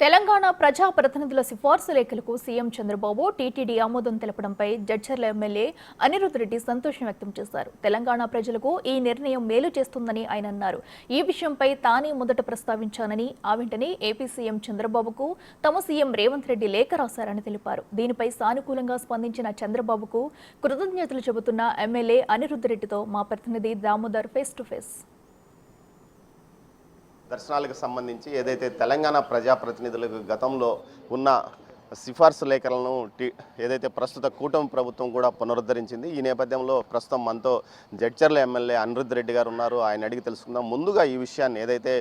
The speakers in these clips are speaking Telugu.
తెలంగాణ ప్రజా ప్రతినిధుల సిఫార్సు లేఖలకు సీఎం చంద్రబాబు టీటీడీ ఆమోదం తెలపడంపై జడ్చర్ల ఎమ్మెల్యే అనిరుద్ రెడ్డి సంతోషం వ్యక్తం చేశారు. తెలంగాణ ప్రజలకు ఈ నిర్ణయం మేలు చేస్తుందని ఆయన అన్నారు. ఈ విషయంపై తానే మొదట ప్రస్తావించానని, ఆ వెంటనే ఏపీ సీఎం చంద్రబాబుకు తమ సీఎం రేవంత్ రెడ్డి లేఖ రాశారని తెలిపారు. దీనిపై సానుకూలంగా స్పందించిన చంద్రబాబుకు కృతజ్ఞతలు చెబుతున్న ఎమ్మెల్యే అనిరుద్ రెడ్డితో మా ప్రతినిధి దామోదర్ ఫేస్ టు ఫేస్. దర్శనాలకు సంబంధించి ఏదైతే తెలంగాణ ప్రజాప్రతినిధులకు గతంలో ఉన్న సిఫార్సు లేఖలను ఏదైతే ప్రస్తుత కూటమి ప్రభుత్వం కూడా పునరుద్ధరించింది. ఈ నేపథ్యంలో ప్రస్తుతం మనతో జడ్చర్ల ఎమ్మెల్యే అనిరుద్ రెడ్డి గారు ఉన్నారు. ఆయన అడిగి తెలుసుకుందాం. ముందుగా ఈ విషయాన్ని ఏదైతే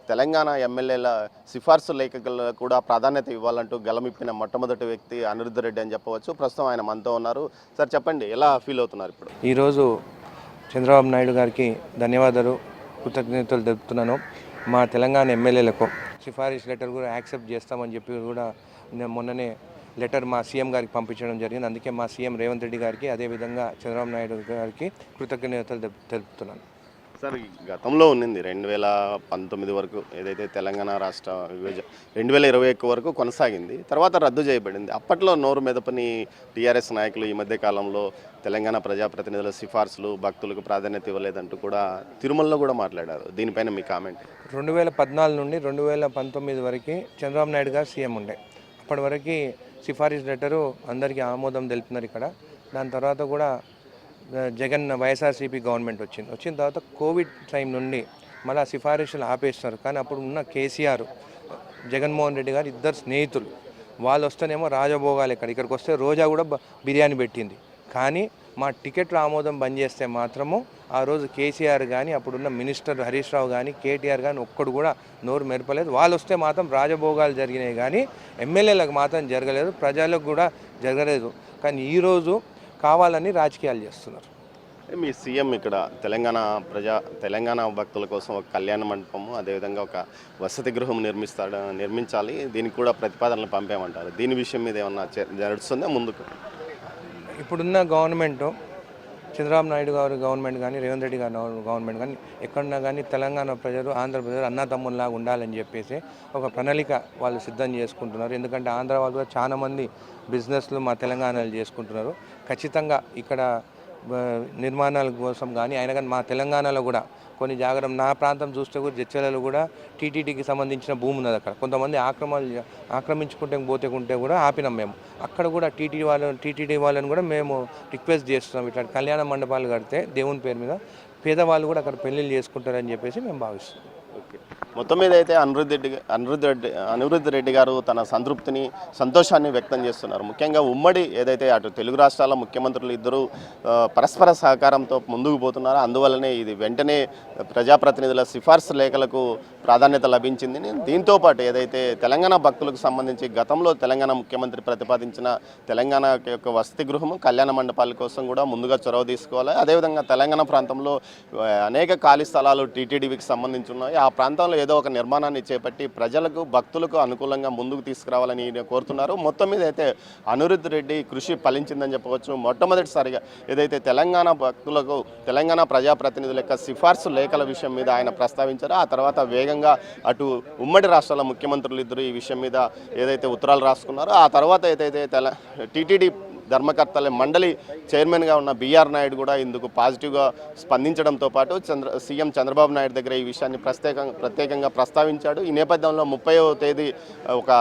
తెలంగాణ ఎమ్మెల్యేల సిఫార్సు లేఖలకు కూడా ప్రాధాన్యత ఇవ్వాలంటూ గలమిప్పిన మొట్టమొదటి వ్యక్తి అనిరుద్ రెడ్డి అని చెప్పవచ్చు. ప్రస్తుతం ఆయన మనతో ఉన్నారు. సార్ చెప్పండి, ఎలా ఫీల్ అవుతున్నారు ఇప్పుడు? ఈరోజు చంద్రబాబు నాయుడు గారికి ధన్యవాదాలు, కృతజ్ఞతలు తెలుపుతున్నాను. మా తెలంగాణ ఎమ్మెల్యేలకు సిఫారసు లెటర్ కూడా యాక్సెప్ట్ చేస్తామని చెప్పి కూడా మొన్ననే లెటర్ మా సీఎం గారికి పంపించడం జరిగింది. అందుకే మా సీఎం రేవంత్ రెడ్డి గారికి, అదేవిధంగా చంద్రబాబు నాయుడు గారికి కృతజ్ఞతలు తెలుపుతున్నాను. సార్, గతంలో ఉన్నింది 2019 వరకు ఏదైతే తెలంగాణ రాష్ట్ర 2021 వరకు కొనసాగింది. తర్వాత రద్దు చేయబడింది. అప్పట్లో నోరు మెదపని టీఆర్ఎస్ నాయకులు ఈ మధ్య కాలంలో తెలంగాణ ప్రజాప్రతినిధుల సిఫార్సులు భక్తులకు ప్రాధాన్యత ఇవ్వలేదంటూ కూడా తిరుమలలో కూడా మాట్లాడారు. దీనిపైన మీ కామెంట్? 2014 నుండి 2019 వరకు చంద్రబాబు నాయుడు గారు సీఎం ఉండే. అప్పటి వరకు సిఫారసు లెటరు అందరికీ ఆమోదం తెలుపుతున్నారు ఇక్కడ. దాని తర్వాత కూడా జగన్ వైఎస్ఆర్సీపీ గవర్నమెంట్ వచ్చిన తర్వాత కోవిడ్ టైం నుండి మళ్ళీ సిఫారసులు ఆపేస్తున్నారు. కానీ అప్పుడు ఉన్న కేసీఆర్, జగన్మోహన్ రెడ్డి గారు ఇద్దరు స్నేహితులు, వాళ్ళు వస్తేనేమో రాజభోగాలు ఇక్కడికి వస్తే రోజా కూడా బిర్యానీ పెట్టింది. కానీ మా టికెట్ల ఆమోదం బంద్ చేస్తే మాత్రము ఆ రోజు కేసీఆర్ కానీ, అప్పుడున్న మినిస్టర్ హరీష్ రావు కానీ, కేటీఆర్ కానీ ఒక్కడు కూడా నోరు మెరపలేదు. వాళ్ళు వస్తే మాత్రం రాజభోగాలు జరిగినాయి, కానీ ఎమ్మెల్యేలకు మాత్రం జరగలేదు, ప్రజలకు కూడా జరగలేదు. కానీ ఈరోజు కావాలని రాజకీయాలు చేస్తున్నారు. మీ సీఎం ఇక్కడ తెలంగాణ భక్తుల కోసం ఒక కళ్యాణ మండపము, అదేవిధంగా ఒక వసతి గృహం నిర్మించాలి, దీనికి కూడా ప్రతిపాదనలు పంపామంటారు. దీని విషయం మీద ఏమన్నా నడుస్తుందా ముందుకు? ఇప్పుడున్న గవర్నమెంట్, చంద్రబాబు నాయుడు గారు గవర్నమెంట్ కానీ, రేవంత్ రెడ్డి గారు గవర్నమెంట్ కానీ, ఎక్కడున్నా కానీ తెలంగాణ ప్రజలు, ఆంధ్ర ప్రజలు అన్నదమ్ముల్లాగా ఉండాలని చెప్పేసి ఒక ప్రణాళిక వాళ్ళు సిద్ధం చేసుకుంటున్నారు. ఎందుకంటే ఆంధ్ర వాళ్ళు కూడా చాలామంది బిజినెస్లు మా తెలంగాణలో చేసుకుంటున్నారు. ఖచ్చితంగా ఇక్కడ నిర్మాణాల కోసం కానీ అయినా కానీ మా తెలంగాణలో కూడా కొన్ని జాగ్రత్త, నా ప్రాంతం చూస్తే కూడా జడ్చర్లలో కూడా టీటీడీకి సంబంధించిన భూమి ఉన్నది. అక్కడ కొంతమంది ఆక్రమించుకుంటే కూడా ఆపినాం మేము. అక్కడ కూడా టీటీడీ వాళ్ళని కూడా మేము రిక్వెస్ట్ చేస్తున్నాం, ఇట్లా కళ్యాణ మండపాలు కడితే దేవుని పేరు మీద పేదవాళ్ళు కూడా అక్కడ పెళ్ళిళ్ళు చేసుకుంటారని చెప్పేసి మేము భావిస్తున్నాం. ఓకే, మొత్తం మీద అయితే అనిరుద్ రెడ్డి గారు తన సంతృప్తిని, సంతోషాన్ని వ్యక్తం చేస్తున్నారు. ముఖ్యంగా ఉమ్మడి ఏదైతే అటు తెలుగు రాష్ట్రాల ముఖ్యమంత్రులు ఇద్దరు పరస్పర సహకారంతో ముందుకు పోతున్నారో అందువల్లనే ఇది వెంటనే ప్రజాప్రతినిధుల సిఫార్సు లేఖలకు ప్రాధాన్యత లభించింది. దీంతో పాటు ఏదైతే తెలంగాణ భక్తులకు సంబంధించి గతంలో తెలంగాణ ముఖ్యమంత్రి ప్రతిపాదించిన తెలంగాణ యొక్క వసతి గృహము, కళ్యాణ మండపాల కోసం కూడా ముందుగా చొరవ తీసుకోవాలి. అదేవిధంగా తెలంగాణ ప్రాంతంలో అనేక ఖాళీ స్థలాలు టీటీడీకి సంబంధించి ఉన్నాయి. ఆ ప్రాంతంలో ఏదో ఒక నిర్మాణాన్ని చేపట్టి ప్రజలకు, భక్తులకు అనుకూలంగా ముందుకు తీసుకురావాలని కోరుతున్నారు. మొత్తం మీద అయితే అనిరుద్ రెడ్డి కృషి ఫలించిందని చెప్పవచ్చు. మొట్టమొదటిసారిగా ఏదైతే తెలంగాణ భక్తులకు, తెలంగాణ ప్రజాప్రతినిధుల యొక్క సిఫార్సు లేఖల విషయం మీద ఆయన ప్రస్తావించారో ఆ తర్వాత వేగంగా అటు ఉమ్మడి రాష్ట్రాల ముఖ్యమంత్రులు ఇద్దరు ఈ విషయం మీద ఏదైతే ఉత్తరాలు రాసుకున్నారో ఆ తర్వాత ఏదైతే టీటీడీ ధర్మకర్తల మండలి చైర్మన్గా ఉన్న బీఆర్ నాయుడు కూడా ఇందుకు పాజిటివ్గా స్పందించడంతో పాటు సీఎం చంద్రబాబు నాయుడు దగ్గర ఈ విషయాన్ని ప్రత్యేకంగా ప్రస్తావించాడు. ఈ నేపథ్యంలో 30వ తేదీ ఒక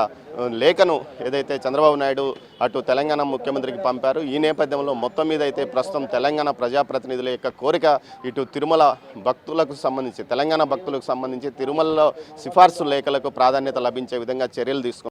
లేఖను ఏదైతే చంద్రబాబు నాయుడు అటు తెలంగాణ ముఖ్యమంత్రికి పంపారు. ఈ నేపథ్యంలో మొత్తం మీద అయితే ప్రస్తుతం తెలంగాణ ప్రజాప్రతినిధుల యొక్క కోరిక ఇటు తిరుమల భక్తులకు సంబంధించి, తెలంగాణ భక్తులకు సంబంధించి తిరుమలలో సిఫార్సు లేఖలకు ప్రాధాన్యత లభించే విధంగా చర్యలు తీసుకున్నారు.